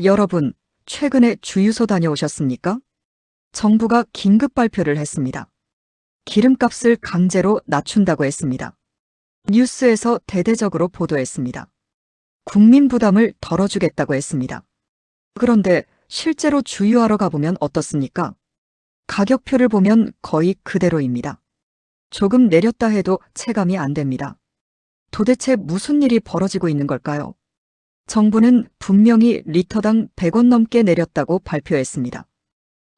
여러분, 최근에 주유소 다녀오셨습니까? 정부가 긴급 발표를 했습니다. 기름값을 강제로 낮춘다고 했습니다. 뉴스에서 대대적으로 보도했습니다. 국민 부담을 덜어주겠다고 했습니다. 그런데 실제로 주유하러 가보면 어떻습니까? 가격표를 보면 거의 그대로입니다. 조금 내렸다 해도 체감이 안 됩니다. 도대체 무슨 일이 벌어지고 있는 걸까요? 정부는 분명히 리터당 100원 넘게 내렸다고 발표했습니다.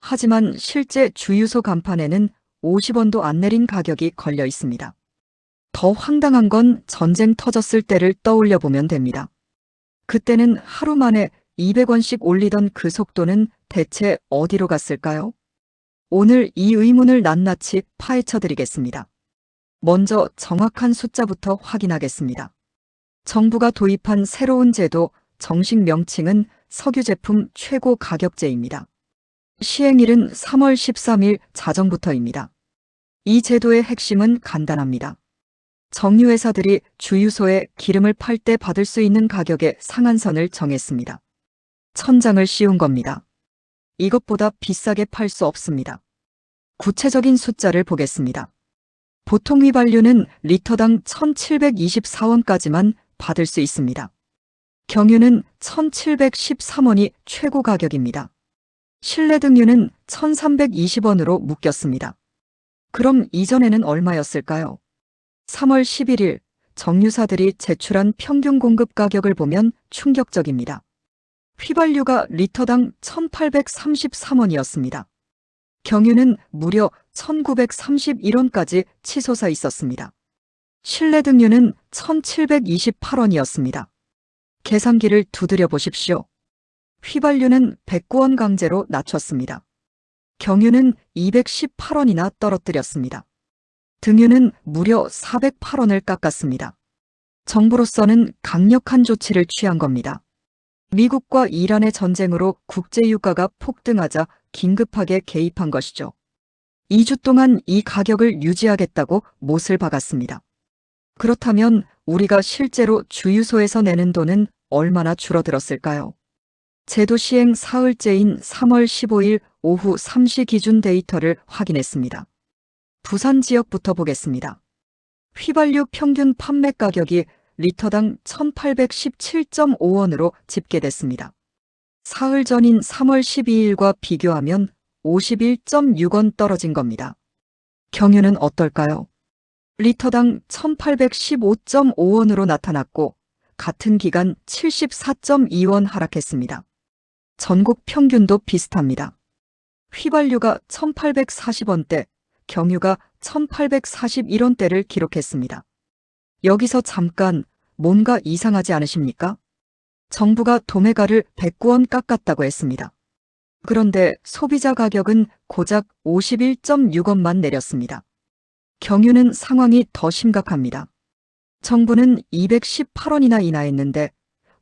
하지만 실제 주유소 간판에는 50원도 안 내린 가격이 걸려 있습니다. 더 황당한 건 전쟁 터졌을 때를 떠올려 보면 됩니다. 그때는 하루 만에 200원씩 올리던 그 속도는 대체 어디로 갔을까요? 오늘 이 의문을 낱낱이 파헤쳐 드리겠습니다. 먼저 정확한 숫자부터 확인하겠습니다. 정부가 도입한 새로운 제도, 정식 명칭은 석유제품 최고가격제입니다. 시행일은 3월 13일 자정부터입니다. 이 제도의 핵심은 간단합니다. 정유회사들이 주유소에 기름을 팔 때 받을 수 있는 가격의 상한선을 정했습니다. 천장을 씌운 겁니다. 이것보다 비싸게 팔 수 없습니다. 구체적인 숫자를 보겠습니다. 보통 휘발유는 리터당 1,724원까지만 받을 수 있습니다. 경유는 1,713원이 최고 가격입니다. 실내 등유는 1,320원으로 묶였습니다. 그럼 이전에는 얼마였을까요? 3월 11일 정유사들이 제출한 평균 공급 가격을 보면 충격적입니다. 휘발유가 리터당 1,833원이었습니다. 경유는 무려 1,931원까지 치솟아 있었습니다. 실내 등유는 1,728원이었습니다. 계산기를 두드려 보십시오. 휘발유는 109원 강제로 낮췄습니다. 경유는 218원이나 떨어뜨렸습니다. 등유는 무려 408원을 깎았습니다. 정부로서는 강력한 조치를 취한 겁니다. 미국과 이란의 전쟁으로 국제유가가 폭등하자 긴급하게 개입한 것이죠. 2주 동안 이 가격을 유지하겠다고 못을 박았습니다. 그렇다면 우리가 실제로 주유소에서 내는 돈은 얼마나 줄어들었을까요? 제도 시행 사흘째인 3월 15일 오후 3시 기준 데이터를 확인했습니다. 부산 지역부터 보겠습니다. 휘발유 평균 판매 가격이 리터당 1,817.5원으로 집계됐습니다. 사흘 전인 3월 12일과 비교하면 51.6원 떨어진 겁니다. 경유는 어떨까요? 리터당 1,815.5원으로 나타났고 같은 기간 74.2원 하락했습니다. 전국 평균도 비슷합니다. 휘발유가 1,840원대, 경유가 1,841원대를 기록했습니다. 여기서 잠깐 뭔가 이상하지 않으십니까? 정부가 도매가를 109원 깎았다고 했습니다. 그런데 소비자 가격은 고작 51.6원만 내렸습니다. 경유는 상황이 더 심각합니다. 정부는 218원이나 인하했는데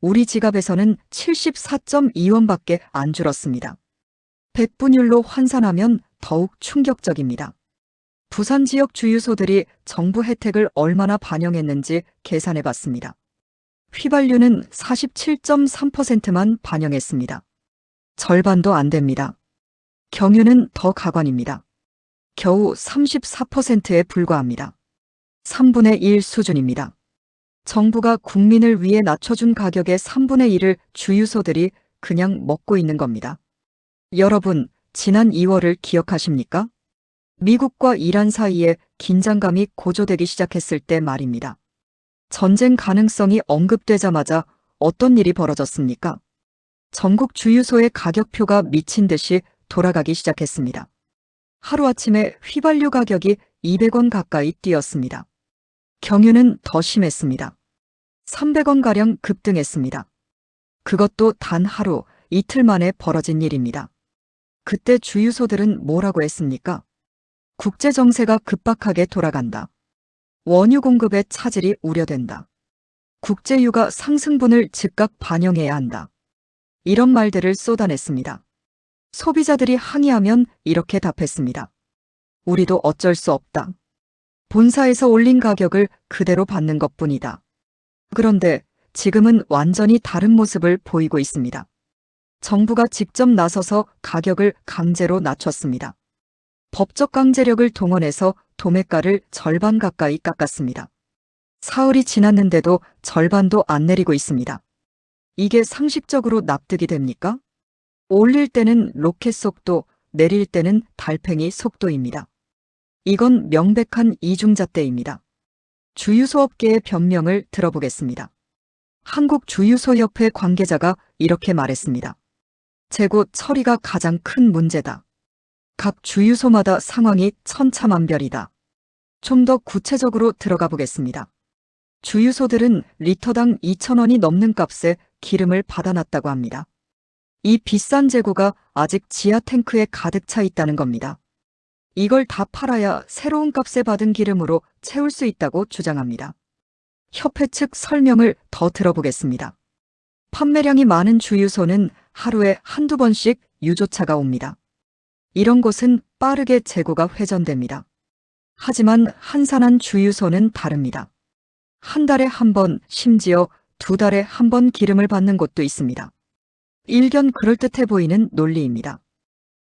우리 지갑에서는 74.2원밖에 안 줄었습니다. 백분율로 환산하면 더욱 충격적입니다. 부산 지역 주유소들이 정부 혜택을 얼마나 반영했는지 계산해 봤습니다. 휘발유는 47.3%만 반영했습니다. 절반도 안 됩니다. 경유는 더 가관입니다. 겨우 34%에 불과합니다. 3분의 1 수준입니다. 정부가 국민을 위해 낮춰준 가격의 3분의 1을 주유소들이 그냥 먹고 있는 겁니다. 여러분, 지난 2월을 기억하십니까? 미국과 이란 사이에 긴장감이 고조되기 시작했을 때 말입니다. 전쟁 가능성이 언급되자마자 어떤 일이 벌어졌습니까? 전국 주유소의 가격표가 미친 듯이 돌아가기 시작했습니다. 하루아침에 휘발유 가격이 200원 가까이 뛰었습니다. 경유는 더 심했습니다. 300원가량 급등했습니다. 그것도 단 하루, 이틀 만에 벌어진 일입니다. 그때 주유소들은 뭐라고 했습니까? 국제 정세가 급박하게 돌아간다. 원유 공급의 차질이 우려된다. 국제유가 상승분을 즉각 반영해야 한다. 이런 말들을 쏟아냈습니다. 소비자들이 항의하면 이렇게 답했습니다. 우리도 어쩔 수 없다. 본사에서 올린 가격을 그대로 받는 것뿐이다. 그런데 지금은 완전히 다른 모습을 보이고 있습니다. 정부가 직접 나서서 가격을 강제로 낮췄습니다. 법적 강제력을 동원해서 도매가를 절반 가까이 깎았습니다. 사흘이 지났는데도 절반도 안 내리고 있습니다. 이게 상식적으로 납득이 됩니까? 올릴 때는 로켓 속도, 내릴 때는 달팽이 속도입니다. 이건 명백한 이중잣대입니다. 주유소업계의 변명을 들어보겠습니다. 한국주유소협회 관계자가 이렇게 말했습니다. 재고 처리가 가장 큰 문제다. 각 주유소마다 상황이 천차만별이다. 좀 더 구체적으로 들어가 보겠습니다. 주유소들은 리터당 2,000원이 넘는 값에 기름을 받아놨다고 합니다. 이 비싼 재고가 아직 지하 탱크에 가득 차 있다는 겁니다. 이걸 다 팔아야 새로운 값에 받은 기름으로 채울 수 있다고 주장합니다. 협회 측 설명을 더 들어보겠습니다. 판매량이 많은 주유소는 하루에 한두 번씩 유조차가 옵니다. 이런 곳은 빠르게 재고가 회전됩니다. 하지만 한산한 주유소는 다릅니다. 한 달에 한 번, 심지어 두 달에 한 번 기름을 받는 곳도 있습니다. 일견 그럴듯해 보이는 논리입니다.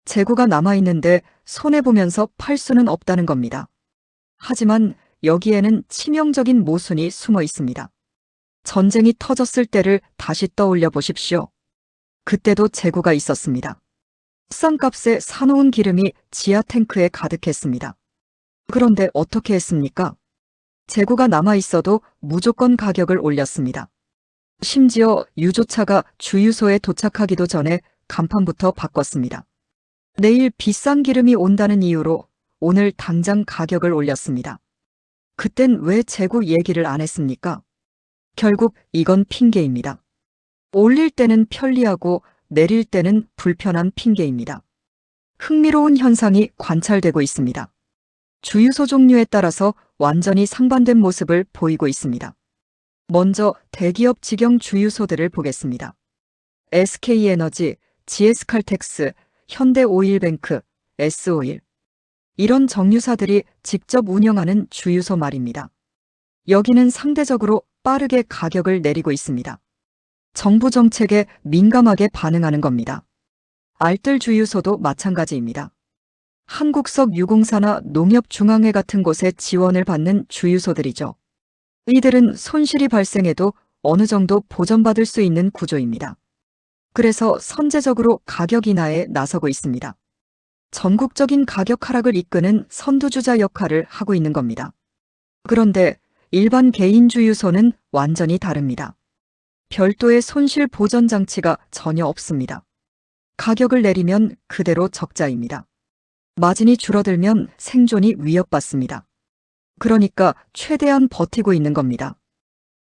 재고가 남아있는데 손해보면서 팔 수는 없다는 겁니다. 하지만 여기에는 치명적인 모순이 숨어 있습니다. 전쟁이 터졌을 때를 다시 떠올려 보십시오. 그때도 재고가 있었습니다. 싼값에 사놓은 기름이 지하 탱크에 가득했습니다. 그런데 어떻게 했습니까? 재고가 남아있어도 무조건 가격을 올렸습니다. 심지어 유조차가 주유소에 도착하기도 전에 간판부터 바꿨습니다. 내일 비싼 기름이 온다는 이유로 오늘 당장 가격을 올렸습니다. 그땐 왜 재고 얘기를 안 했습니까? 결국 이건 핑계입니다. 올릴 때는 편리하고 내릴 때는 불편한 핑계입니다. 흥미로운 현상이 관찰되고 있습니다. 주유소 종류에 따라서 완전히 상반된 모습을 보이고 있습니다. 먼저 대기업 직영 주유소들을 보겠습니다. SK에너지, GS칼텍스, 현대오일뱅크, S오일. 이런 정유사들이 직접 운영하는 주유소 말입니다. 여기는 상대적으로 빠르게 가격을 내리고 있습니다. 정부 정책에 민감하게 반응하는 겁니다. 알뜰 주유소도 마찬가지입니다. 한국석유공사나 농협중앙회 같은 곳에 지원을 받는 주유소들이죠. 이들은 손실이 발생해도 어느 정도 보전받을 수 있는 구조입니다. 그래서 선제적으로 가격 인하에 나서고 있습니다. 전국적인 가격 하락을 이끄는 선두주자 역할을 하고 있는 겁니다. 그런데 일반 개인 주유소는 완전히 다릅니다. 별도의 손실 보전 장치가 전혀 없습니다. 가격을 내리면 그대로 적자입니다. 마진이 줄어들면 생존이 위협받습니다. 그러니까 최대한 버티고 있는 겁니다.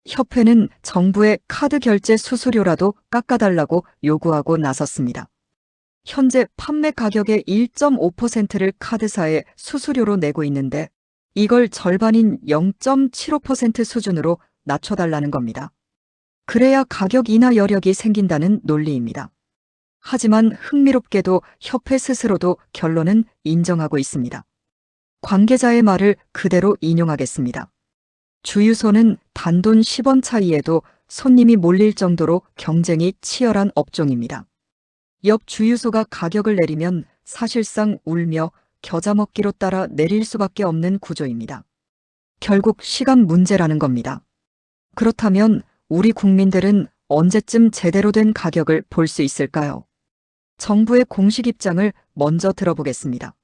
협회는 정부의 카드 결제 수수료라도 깎아달라고 요구하고 나섰습니다. 현재 판매 가격의 1.5%를 카드사에 수수료로 내고 있는데 이걸 절반인 0.75% 수준으로 낮춰달라는 겁니다. 그래야 가격 인하 여력이 생긴다는 논리입니다. 하지만 흥미롭게도 협회 스스로도 결론은 인정하고 있습니다. 관계자의 말을 그대로 인용하겠습니다. 주유소는 단돈 10원 차이에도 손님이 몰릴 정도로 경쟁이 치열한 업종입니다. 옆 주유소가 가격을 내리면 사실상 울며 겨자 먹기로 따라 내릴 수밖에 없는 구조입니다. 결국 시간 문제라는 겁니다. 그렇다면 우리 국민들은 언제쯤 제대로 된 가격을 볼 수 있을까요? 정부의 공식 입장을 먼저 들어보겠습니다.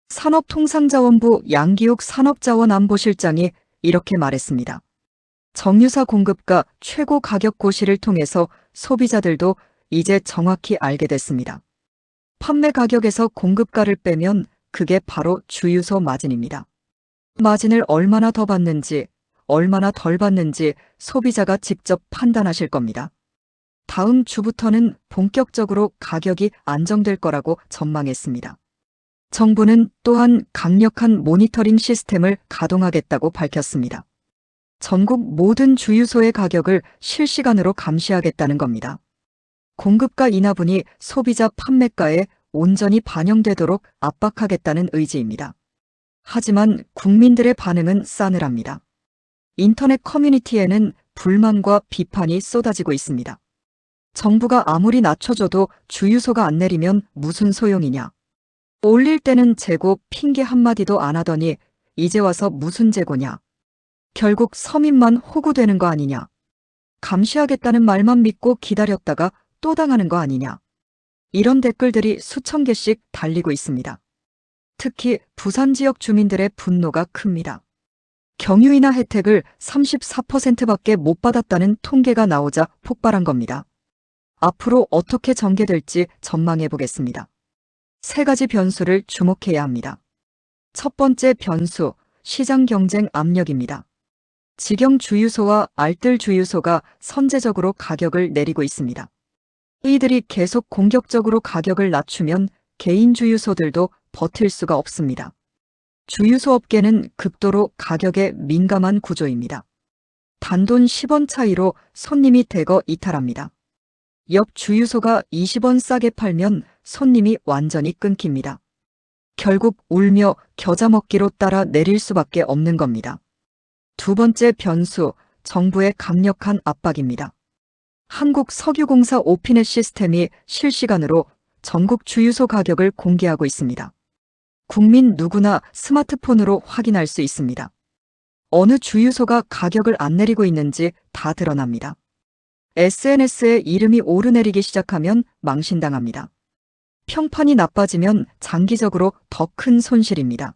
산업통상자원부 양기욱 산업자원안보실장이 이렇게 말했습니다. 정유사 공급가 최고 가격 고시를 통해서 소비자들도 이제 정확히 알게 됐습니다. 판매 가격에서 공급가를 빼면 그게 바로 주유소 마진입니다. 마진을 얼마나 더 받는지, 얼마나 덜 받는지 소비자가 직접 판단하실 겁니다. 다음 주부터는 본격적으로 가격이 안정될 거라고 전망했습니다. 정부는 또한 강력한 모니터링 시스템을 가동하겠다고 밝혔습니다. 전국 모든 주유소의 가격을 실시간으로 감시하겠다는 겁니다. 공급가 인하분이 소비자 판매가에 온전히 반영되도록 압박하겠다는 의지입니다. 하지만 국민들의 반응은 싸늘합니다. 인터넷 커뮤니티에는 불만과 비판이 쏟아지고 있습니다. 정부가 아무리 낮춰줘도 주유소가 안 내리면 무슨 소용이냐. 올릴 때는 재고 핑계 한마디도 안 하더니 이제 와서 무슨 재고냐. 결국 서민만 호구되는 거 아니냐. 감시하겠다는 말만 믿고 기다렸다가 또 당하는 거 아니냐. 이런 댓글들이 수천 개씩 달리고 있습니다. 특히 부산 지역 주민들의 분노가 큽니다. 경유이나 혜택을 34%밖에 못 받았다는 통계가 나오자 폭발한 겁니다. 앞으로 어떻게 전개될지 전망해 보겠습니다. 세 가지 변수를 주목해야 합니다. 첫 번째 변수, 시장 경쟁 압력입니다. 직영 주유소와 알뜰 주유소가 선제적으로 가격을 내리고 있습니다. 이들이 계속 공격적으로 가격을 낮추면 개인 주유소들도 버틸 수가 없습니다. 주유소 업계는 극도로 가격에 민감한 구조입니다. 단돈 10원 차이로 손님이 대거 이탈합니다. 옆 주유소가 20원 싸게 팔면 손님이 완전히 끊깁니다. 결국 울며 겨자 먹기로 따라 내릴 수밖에 없는 겁니다. 두 번째 변수, 정부의 강력한 압박입니다. 한국석유공사 오피넷 시스템이 실시간으로 전국 주유소 가격을 공개하고 있습니다. 국민 누구나 스마트폰으로 확인할 수 있습니다. 어느 주유소가 가격을 안 내리고 있는지 다 드러납니다. SNS에 이름이 오르내리기 시작하면 망신당합니다. 평판이 나빠지면 장기적으로 더 큰 손실입니다.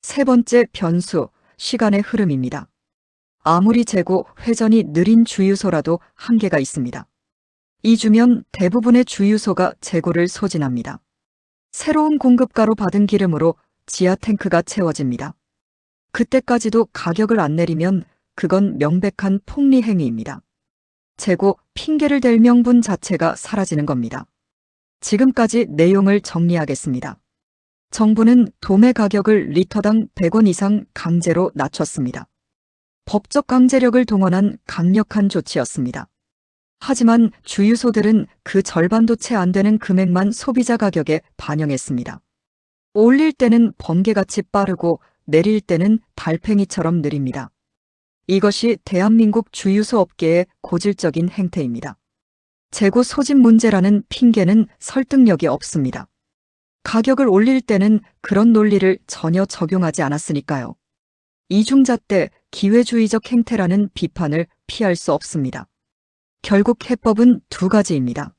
세 번째 변수, 시간의 흐름입니다. 아무리 재고 회전이 느린 주유소라도 한계가 있습니다. 2주면 대부분의 주유소가 재고를 소진합니다. 새로운 공급가로 받은 기름으로 지하 탱크가 채워집니다. 그때까지도 가격을 안 내리면 그건 명백한 폭리 행위입니다. 재고 핑계를 댈 명분 자체가 사라지는 겁니다. 지금까지 내용을 정리하겠습니다. 정부는 도매 가격을 리터당 100원 이상 강제로 낮췄습니다. 법적 강제력을 동원한 강력한 조치였습니다. 하지만 주유소들은 그 절반도 채 안 되는 금액만 소비자 가격에 반영했습니다. 올릴 때는 번개같이 빠르고 내릴 때는 달팽이처럼 느립니다. 이것이 대한민국 주유소 업계의 고질적인 행태입니다. 재고 소진 문제라는 핑계는 설득력이 없습니다. 가격을 올릴 때는 그런 논리를 전혀 적용하지 않았으니까요. 이중잣대, 기회주의적 행태라는 비판을 피할 수 없습니다. 결국 해법은 두 가지입니다.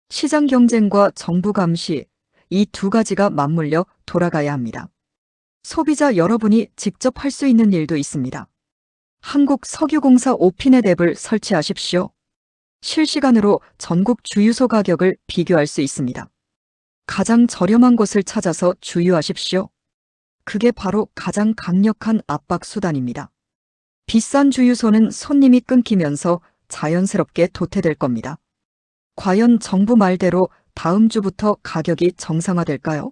시장 경쟁과 정부 감시, 이 두 가지가 맞물려 돌아가야 합니다. 소비자 여러분이 직접 할 수 있는 일도 있습니다. 한국석유공사 오피넷 앱을 설치하십시오. 실시간으로 전국 주유소 가격을 비교할 수 있습니다. 가장 저렴한 곳을 찾아서 주유하십시오. 그게 바로 가장 강력한 압박 수단입니다. 비싼 주유소는 손님이 끊기면서 자연스럽게 도태될 겁니다. 과연 정부 말대로 다음 주부터 가격이 정상화될까요?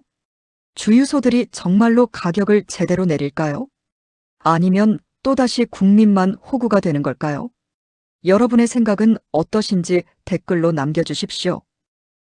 주유소들이 정말로 가격을 제대로 내릴까요? 아니면 또다시 국민만 호구가 되는 걸까요? 여러분의 생각은 어떠신지 댓글로 남겨주십시오.